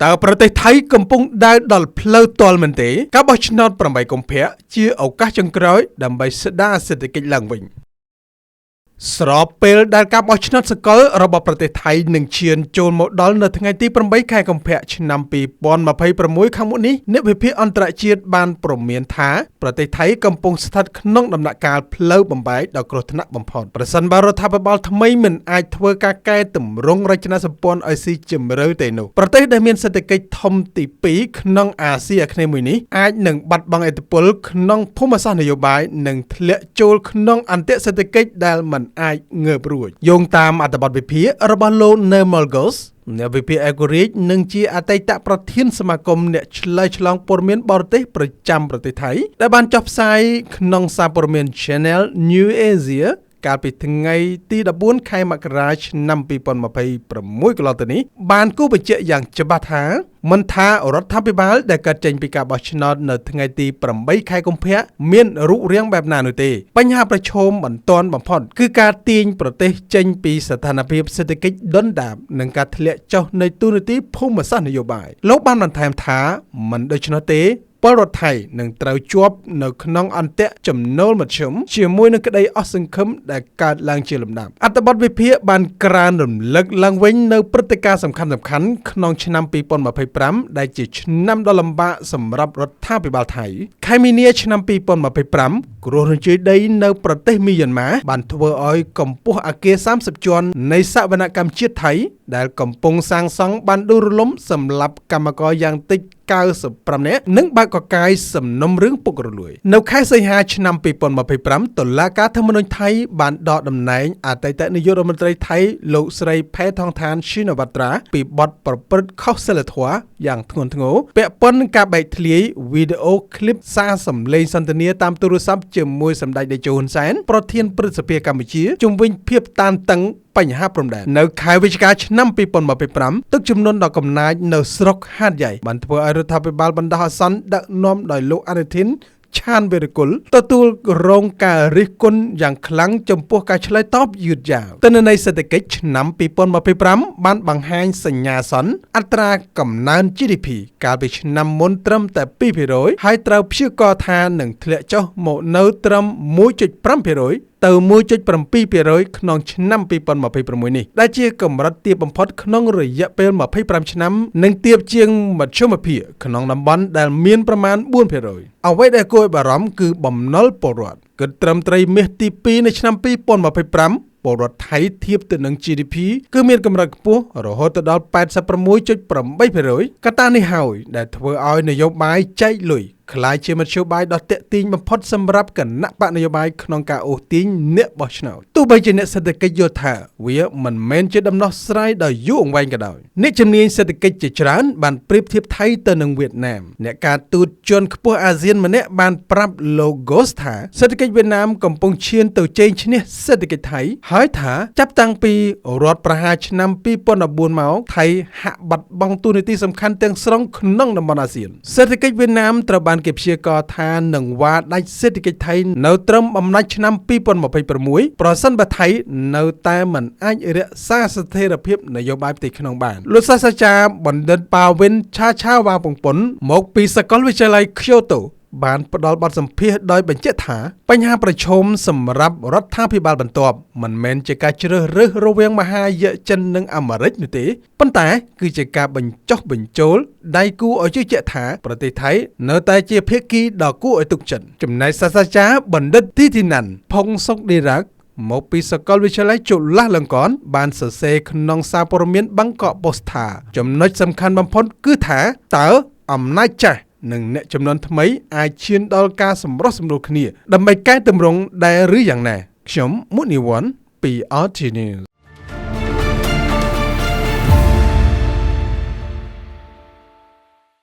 តើប្រទេសថៃកំពុងដើរដល់ផ្លូវទាល់មែនទេការបោះឆ្នោត8កុម្ភៈជាឱកាសចុងក្រោយដើម្បីស្ដារសេដ្ឋកិច្ចឡើងវិញស្របពេលដែលការបោះឆ្នោតសកលរបស់ប្រទេសថៃនឹងឈានចូលមកដល់នៅថ្ងៃទី8ខែកុម្ភៈឆ្នាំ2026ខាងមុខនេះអ្នកវិភាគអន្តរជាតិបានព្រមានថាប្រទេសថៃកំពុងស្ថិតក្នុងដំណាក់កាលផ្លូវបំបែកដ៏គ្រោះថ្នាក់បំផុតប្រសិនបើរដ្ឋាភិបាលថ្មីមិនអាចធ្វើការកែតម្រង់រចនាសម្ព័ន្ធឲ្យស៊ីជម្រៅទេនោះប្រទេសដែលមានសេដ្ឋកិច្ចធំទី2ក្នុងអាស៊ីអាគ្នេយ៍មួយនេះអាចនឹងបាត់បង់ឥទ្ធិពលក្នុងភូមិសាស្ត្រនយោបាយនិងធ្លាក់ចូលក្នុងអន្ទាក់សេដ្ឋកិច្ចដែលមិនអាចងើបរួចយោងតាមអត្ថបទវិភាគរបស់លោក Nermalgos អ្នកវិភាគឯករាជ្យនិងជាអតីតប្រធានសមាគមអ្នកឆ្លើយឆ្លងព័ត៌មានបរទេសប្រចាំប្រទេសថៃដែលបានចុះផ្សាយក្នុងសារព័ត៌មាន Channel New Asia កាលពីថ្ងៃទី14ខែមករាឆ្នាំ2026កន្លងទៅនេះបានគូបញ្ជាក់យ៉ាងច្បាស់ថាមិនថារដ្ឋាភិបាលដែលកើតចេញពីការបោះឆ្នោតនៅថ្ងៃទី8ខែកុម្ភៈមានរូបរាងបែបណានោះទេបញ្ហាប្រឈមបន្ទាន់បំផុតគឺការទាញប្រទេសចេញពីស្ថានភាពសេដ្ឋកិច្ចដុនដាបនិងការធ្លាក់ចុះនៃទូនាទីភូមិសាស្ត្រនយោបាយលោកបានបន្ថែមថាមិនដូច្នោះទេពលរដ្ឋថៃនឹងត្រូវជាប់នៅក្នុងអន្ទាក់ចំណូលមធ្យមជាមួយនឹងក្តីអស់សង្ឃឹមដែលកើតឡើងជាលំដាប់អត្ថបទវិភាគបានក្រើនរំលឹកឡើងវិញនៅព្រឹត្តិការណ៍សំខាន់ៗក្នុងឆ្នាំ2025ដែលជាឆ្នាំដ៏លំបាកសម្រាប់រដ្ឋាភិបាលថៃខែមីនាឆ្នាំ2025គ្រោះរញ្ជួយដីនៅប្រទេសមីយ៉ាន់ម៉ាបានធ្វើឲ្យកម្ពស់អគារ30ជាន់នៃសវនកម្មជាតិថៃដែលកំពុងសាងសង់បានដួលរលំសម្រាប់កម្មករយ៉ាងតិច95នាក់និងបើកកកាយសំណុំរឿងពុករលួយនៅខែសីហាឆ្នាំ2025តុលាការធម្មនុញ្ញថៃបានដកតំណែងអតីតនាយករដ្ឋមន្ត្រីថៃលោកស្រីផែថងថានឈីណាវ៉ាត្រាពីបទប្រព្រឹត្តខុសសីលធម៌យ៉ាងធ្ងន់ធ្ងរពាក់ព័ន្ធនឹងការបែកធ្លាយវីដេអូឃ្លីបសារសំឡេងសន្ទនាតាមទូរស័ព្ទជាមួយសម្ដេចតេជោហ៊ុនសែនប្រធានព្រឹទ្ធសភាកម្ពុជាជុំវិញភាពតានតឹងបញ្ហាព្រំដែននៅខែវិច្ឆិកាឆ្នាំ2025ទឹកជំនន់ដ៏កំណាចនៅស្រុកហាតយ៉ៃបានធ្វើឲ្យរដ្ឋាភិបាលបណ្ដោះអាសន្នដឹកនាំដោយលោកអនុทิនឆានវីរគុលទទួលរងការរិះគន់យ៉ាងខ្លាំងចំពោះការឆ្លើយតបយឺតយ៉ាវទិន្នន័យសេដ្ឋកិច្ចឆ្នាំ2025បានបង្ហាញសញ្ញាអាសន្នអត្រាកំណើន GDP កាលពីឆ្នាំមុនត្រឹមតែ 2% ហើយត្រូវព្យាករណ៍ថានឹងធ្លាក់ចុះមកនៅត្រឹម 1.5% ទៅ 1.7% ក្នុងឆ្នាំ2026នេះដែលជាកម្រិតទាបបំផុតក្នុងរយៈពេល25ឆ្នាំនិងទាបជាងមធ្យមភាគក្នុងតំបន់ដែលមានប្រមាណ 4% អ្វីដែលគួរឲ្យបារម្ភគឺបំណុលពលរដ្ឋគិតត្រឹមត្រីមាសទី2នៃឆ្នាំ2025ពលរដ្ឋថៃធៀបទៅនឹង GDP គឺមានកម្រិតខ្ពស់រហូតទៅដល់ 86.8% កត្តានេះហើយដែលធ្វើឲ្យនយោបាយចែកលុយក្លាយជាមធ្យោបាយដ៏ទាក់ទាញបំផុតសម្រាប់គណៈបកនយោបាយក្នុងការអូសទាញអ្នកបោះឆ្នោតទោះបីជាអ្នកសេដ្ឋកិច្ចយល់ថាវាមិនមែនជាដំណោះស្រាយដ៏យូរអង្វែងក៏ដោយអ្នកជំនាញសេដ្ឋកិច្ចជាច្រើនបានប្រៀបធៀបថៃទៅនឹងវៀតណាមអ្នកការទូតជាន់ខ្ពស់អាស៊ានម្នាក់បានប្រាប់លោក Ghost ថាសេដ្ឋកិច្ចវៀតណាមកំពុងឈានទៅជ័យឈ្នះសេដ្ឋកិច្ចថៃហើយថាចាប់តាំងពីរដ្ឋប្រហារឆ្នាំ2014មកថៃហាក់បាត់បង់តួនាទីសំខាន់ទាំងស្រុងក្នុងតំបន់អាស៊ានសេដ្ឋកិច្ចវៀតណាមត្រូវបានគេព្យាករណ៍ថានឹងវាយដាច់សេដ្ឋកិច្ចថៃនៅត្រឹមអំណាចឆ្នាំ2026ប្រសិនបើថៃនៅតែមិនអាចរក្សាស្ថិរភាពនយោបាយផ្ទៃក្នុងបានលោកសាស្ត្រាចារ្យបណ្ឌិតប៉ាវិនឆាឆាវ៉ាពងពុនមកពីសាកលវិទ្យាល័យ Kyotoបានផ្ដល់បទសម្ភាសន៍ដោយបញ្ជាក់ថាបញ្ហាប្រឈមសម្រាប់រដ្ឋាភិបាលបន្ទាប់មិនមែនជាការជ្រើសរើសរវាងមហាយៈចិននិងអាមេរិកនោះទេប៉ុន្តែគឺជាការបញ្ចុះបញ្ចូលដៃគូឲ្យជឿជាក់ថាប្រទេសថៃនៅតែជាភាគីដ៏គួរឲ្យទុកចិត្តចំណែកសាស្ត្រាចារ្យបណ្ឌិតទីទីណាន់ផុងសុកឌីរ៉ាក់មកពីសាកលវិទ្យាល័យจุฬាលង្កនបានសរសេរក្នុងសារព័ត៌មានបាងកកប៉ុស្តថាចំណុចសំខាន់បំផុតគឺថាតើអំណាចចាស់និងអ្នកចំនួនថ្មីអាចឈានដល់ការសម្រុះសម្រួលគ្នាដើម្បីកែតម្រង់ដែរឬយ៉ាងណាខ្ញុំមុនីវ័នពី RT News